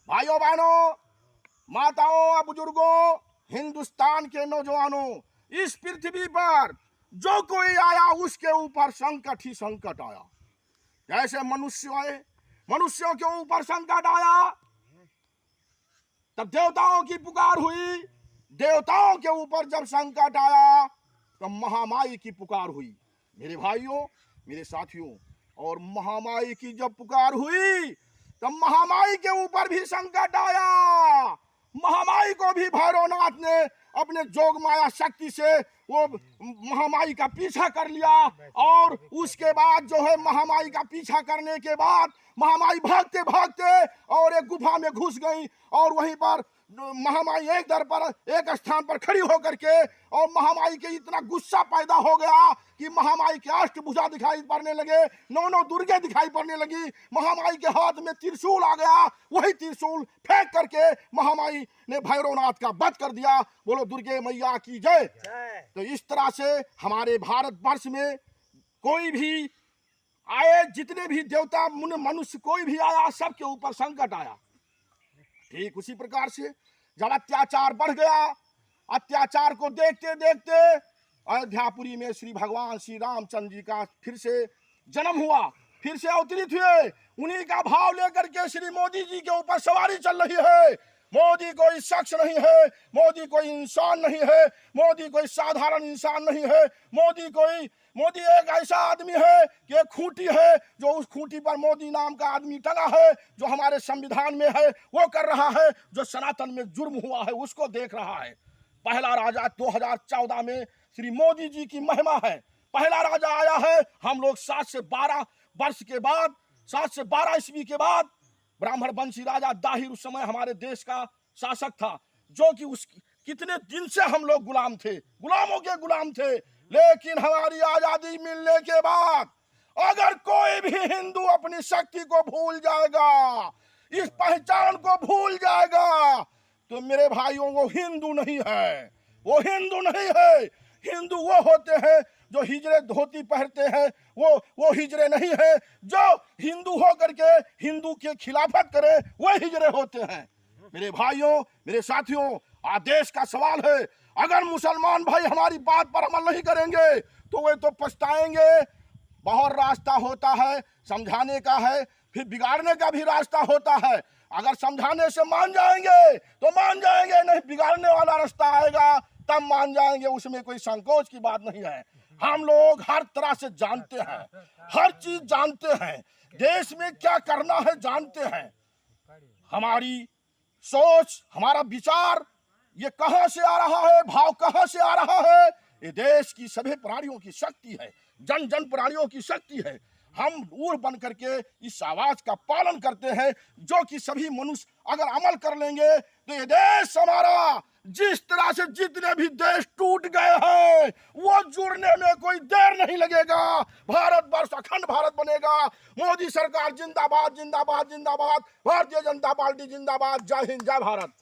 भाइयों बहनों, माताओं और बुजुर्गों, हिंदुस्तान के नौजवानों, इस पृथ्वी पर जो कोई आया उसके ऊपर संकट ही संकट आया। जैसे मनुष्य आए, मनुष्यों के ऊपर संकट आया, तब देवताओं की पुकार हुई। देवताओं के ऊपर जब संकट आया तो महामाई की पुकार हुई। मेरे भाइयों, मेरे साथियों, और महामाई की जब पुकार हुई तब महामाई के ऊपर भी संकट आया। महामाई को भी भैरवनाथ ने अपने जोग माया शक्ति से वो महामाई का पीछा कर लिया। और उसके बाद जो है महामाई का पीछा करने के बाद महामाई भागते भागते और एक गुफा में घुस गई। और वहीं पर महामाई एक स्थान पर खड़ी होकर के, और महामाई के इतना गुस्सा पैदा हो गया कि महामाई के अष्टभुजा दिखाई पड़ने लगे, नौ दुर्गे दिखाई पड़ने लगी। महामाई के हाथ में त्रिशूल आ गया, वही त्रिशूल फेंक करके महामाई ने भैरवनाथ का वध कर दिया। बोलो दुर्गे मैया की जय। तो इस तरह से हमारे भारतवर्ष में कोई भी आए, जितने भी देवता मनुष्य कोई भी आया, सबके ऊपर संकट आया। ठीक उसी प्रकार से जब अत्याचार बढ़ गया, अत्याचार को देखते देखते अयोध्यापुरी में श्री भगवान श्री रामचंद्र जी का फिर से जन्म हुआ, फिर से अवतरित हुए। उन्हीं का भाव लेकर के श्री मोदी जी के ऊपर सवारी चल रही है। मोदी कोई शख्स नहीं है, मोदी कोई इंसान नहीं है, मोदी कोई साधारण इंसान नहीं है। मोदी एक ऐसा आदमी है कि एक खूंटी है, जो उस खूंटी पर मोदी नाम का आदमी टंगा है, जो हमारे संविधान में है वो कर रहा है, जो सनातन में जुर्म हुआ है उसको देख रहा है। पहला राजा 2014 में श्री मोदी जी की महिमा है। पहला राजा आया है। हम लोग 7 से 12 वर्ष के बाद, 7 से 12 ईस्वी के बाद ब्राह्मण वंशी राजा दाहिर उस समय हमारे देश का शासक था, जो कि उस कितने दिन से हम लोग गुलाम थे, गुलामों के गुलाम थे। लेकिन हमारी आजादी मिलने के बाद अगर कोई भी हिंदू अपनी शक्ति को भूल जाएगा, इस पहचान को भूल जाएगा, तो मेरे भाइयों वो हिंदू नहीं है, वो हिंदू नहीं है। हिंदू वो होते हैं जो हिजरे धोती पहनते हैं, वो हिजरे नहीं है। जो हिंदू हो करके हिंदू के खिलाफत करे वो हिजरे होते हैं। मेरे भाइयों, मेरे साथियों, आज देश का सवाल है, अगर मुसलमान भाई हमारी बात पर अमल नहीं करेंगे तो वे तो पछताएंगे। बहुत रास्ता होता है, समझाने का है, फिर बिगाड़ने का भी रास्ता होता है। अगर समझाने से मान जाएंगे तो मान जाएंगे, नहीं बिगाड़ने वाला रास्ता आएगा तब मान जाएंगे, उसमें कोई संकोच की बात नहीं है। हम लोग हर तरह से जानते हैं, हर चीज जानते हैं, देश में क्या करना है जानते हैं। हमारी सोच, हमारा विचार ये कहां से आ रहा है, भाव कहां से आ रहा है, ये देश की सभी प्राणियों की शक्ति है, जन जन प्राणियों की शक्ति है। हम ऊर बन करके इस आवाज का पालन करते हैं, जो कि सभी मनुष्य अगर अमल कर लेंगे तो ये देश हमारा, जिस तरह से जितने भी देश टूट गए हैं वो जुड़ने में कोई देर नहीं लगेगा। भारतवर्ष अखंड भारत बनेगा। मोदी सरकार जिंदाबाद जिंदाबाद जिंदाबाद, भारतीय जनता पार्टी जिंदाबाद। जय हिंद, जय भारत।